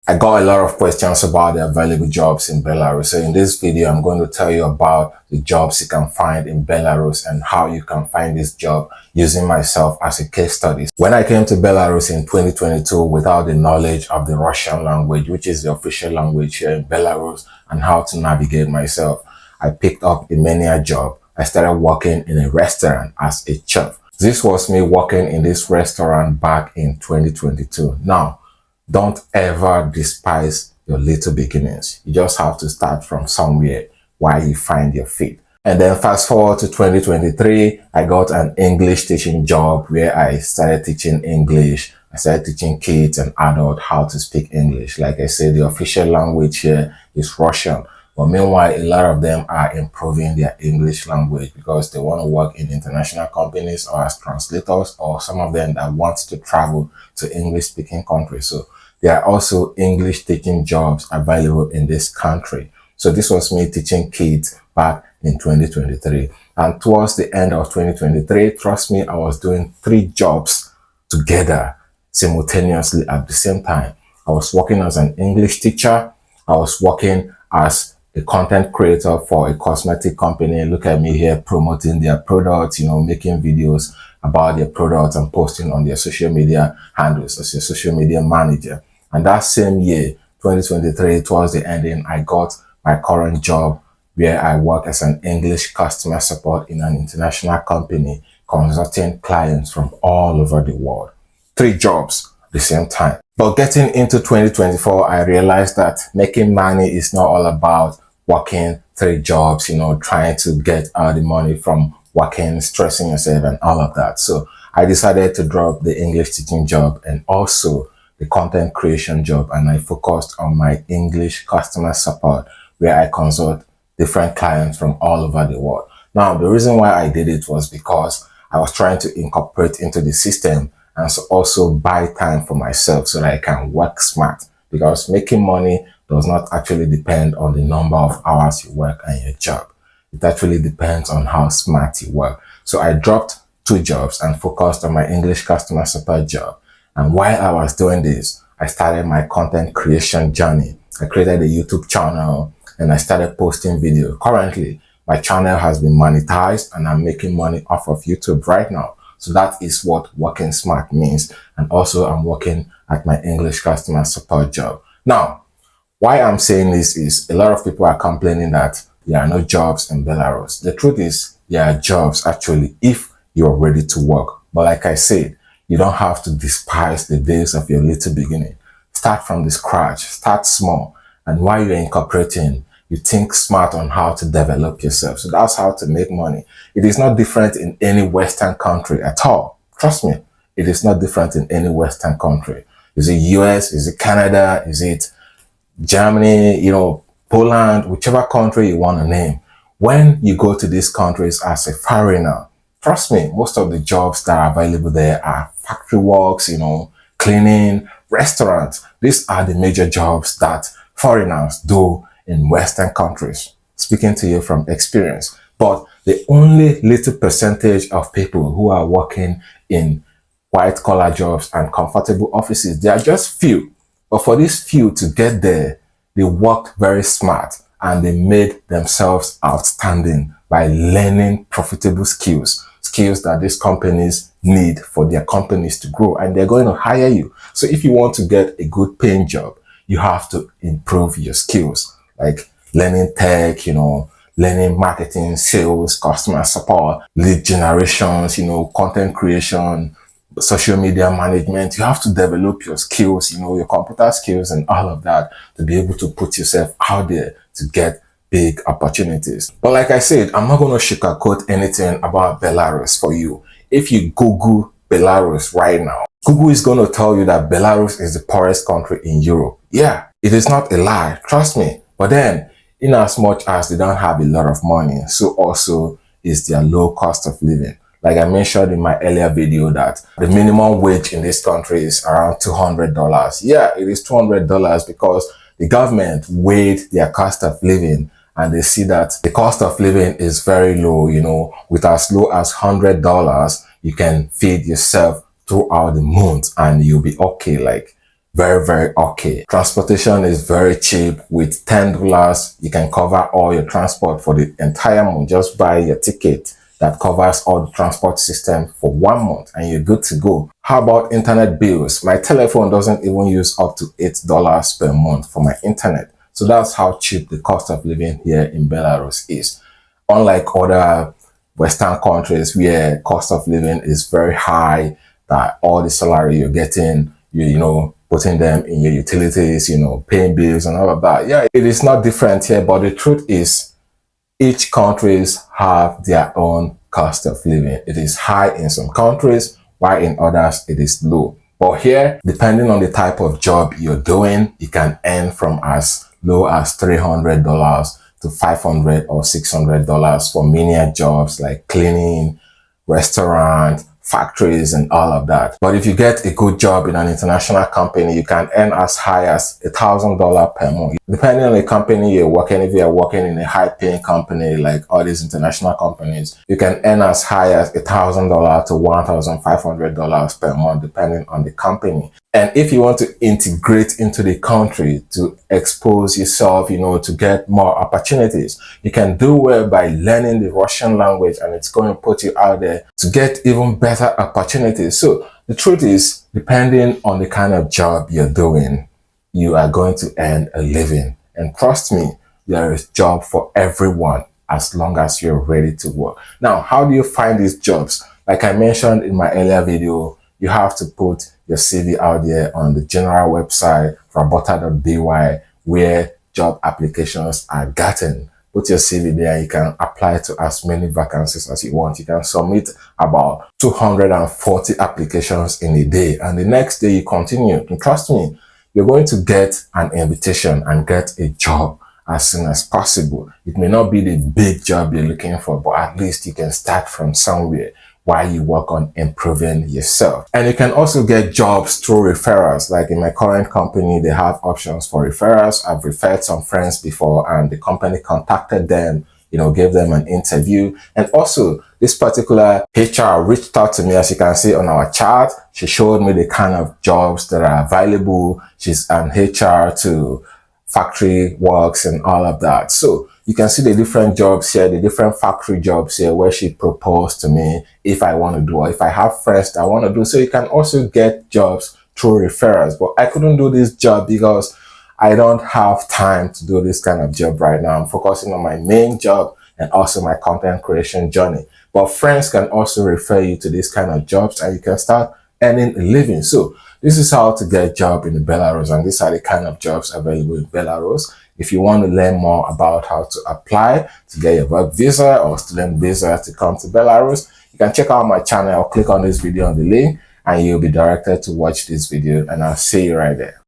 I got a lot of questions about the available jobs in Belarus. So in this video, I'm going to tell you about the jobs you can find in Belarus and how you can find this job using myself as a case study. When I came to Belarus in 2022 without the knowledge of the Russian language, which is the official language here in Belarus, and how to navigate myself, I picked up a mania job. I started working in a restaurant as a chef. This was me working in this restaurant back in 2022. Now, don't ever despise your little beginnings. You just have to start from somewhere while you find your feet. And then fast forward to 2023, I got an English teaching job where I started teaching English. I started teaching kids and adults how to speak English. Like I said, the official language here is Russian. But meanwhile, a lot of them are improving their English language because they want to work in international companies or as translators, or some of them that want to travel to English-speaking countries. So there are also English teaching jobs available in this country. So this was me teaching kids back in 2023. And towards the end of 2023, trust me, I was doing 3 jobs together simultaneously at the same time. I was working as an English teacher. I was working as a content creator for a cosmetic company. Look at me here promoting their products, making videos about their products and posting on their social media handles as a social media manager. And that same year, 2023, towards the ending, I got my current job where I work as an English customer support in an international company, consulting clients from all over the world. 3 jobs at the same time. But getting into 2024, I realized that making money is not all about working 3 jobs, trying to get all the money from working, stressing yourself and all of that. So I decided to drop the English teaching job and also the content creation job, and I focused on my English customer support where I consult different clients from all over the world. Now, the reason why I did it was because I was trying to incorporate into the system and so also buy time for myself so that I can work smart, because making money does not actually depend on the number of hours you work on your job. It actually depends on how smart you work. So I dropped 2 jobs and focused on my English customer support job. And while I was doing this, I started my content creation journey. I created a YouTube channel and I started posting videos. Currently, my channel has been monetized and I'm making money off of YouTube right now. So that is what working smart means. And also I'm working at my English customer support job. Now, why I'm saying this is a lot of people are complaining that there are no jobs in Belarus. The truth is there are jobs actually if you're ready to work. But like I said, you don't have to despise the days of your little beginning. Start from the scratch, start small. And while you're incorporating, you think smart on how to develop yourself. So that's how to make money. It is not different in any Western country at all. Trust me, it is not different in any Western country. Is it US? Is it Canada? Is it Germany? Poland, whichever country you want to name. When you go to these countries as a foreigner, trust me, most of the jobs that are available there are factory works, cleaning, restaurants. These are the major jobs that foreigners do in Western countries. Speaking to you from experience. But the only little percentage of people who are working in white collar jobs and comfortable offices, they are just few. But for these few to get there, they worked very smart and they made themselves outstanding by learning profitable skills that these companies need for their companies to grow, and they're going to hire you. So if you want to get a good paying job, you have to improve your skills, like learning tech, learning marketing, sales, customer support, lead generations, content creation, social media management. You have to develop your skills, your computer skills and all of that to be able to put yourself out there to get big opportunities. But like I said, I'm not going to sugarcoat anything about Belarus for you. If you Google Belarus right now, Google is going to tell you that Belarus is the poorest country in Europe. Yeah, it is not a lie, trust me. But then, in as much as they don't have a lot of money, so also is their low cost of living. Like I mentioned in my earlier video that the minimum wage in this country is around $200. Yeah, it is $200 because the government weighed their cost of living and they see that the cost of living is very low, with as low as $100, you can feed yourself throughout the month and you'll be okay. Like very okay. Transportation is very cheap. With $10 you can cover all your transport for the entire month. Just buy your ticket that covers all the transport system for 1 month and you're good to go. How about internet bills? My telephone doesn't even use up to $8 per month for my internet. So that's how cheap the cost of living here in Belarus is. Unlike other Western countries where cost of living is very high, that all the salary you're getting, you know, putting them in your utilities, you know, paying bills and all of that. Yeah, it is not different here, but the truth is each countries have their own cost of living. It is high in some countries, while in others it is low. But here, depending on the type of job you're doing, you can earn from as low as $300 to $500 or $600 for menial jobs like cleaning, restaurant, factories and all of that. But if you get a good job in an international company, you can earn as high as $1,000 per month. Depending on the company you're working, if you're working in a high-paying company like all these international companies, you can earn as high as $1,000 to $1,500 per month, depending on the company. And if you want to integrate into the country to expose yourself, you know, to get more opportunities, you can do well by learning the Russian language, and it's going to put you out there to get even better opportunities. So the truth is, depending on the kind of job you're doing, you are going to earn a living. And trust me, there is job for everyone as long as you're ready to work. Now, how do you find these jobs? Like I mentioned in my earlier video, you have to put your CV out there on the general website, rabota.by, where job applications are gotten. Put your CV there, you can apply to as many vacancies as you want. You can submit about 240 applications in a day, and the next day you continue. And trust me, you're going to get an invitation and get a job as soon as possible. It may not be the big job you're looking for, but at least you can start from somewhere while you work on improving yourself. And you can also get jobs through referrals. Like in my current company, they have options for referrals. I've referred some friends before and the company contacted them, you know, gave them an interview. And also this particular HR reached out to me, as you can see on our chart. She showed me the kind of jobs that are available. She's an HR to factory works and all of that. So you can see the different jobs here, the different factory jobs here where she proposed to me if I want to do, or if I have friends that I want to do. So you can also get jobs through referrals. But I couldn't do this job because I don't have time to do this kind of job right now. I'm focusing on my main job and also my content creation journey. But friends can also refer you to this kind of jobs and you can start earning a living. So this is how to get a job in Belarus, and these are the kind of jobs available in Belarus. If you want to learn more about how to apply to get your work visa or student visa to come to Belarus, you can check out my channel or click on this video on the link and you'll be directed to watch this video, and I'll see you right there.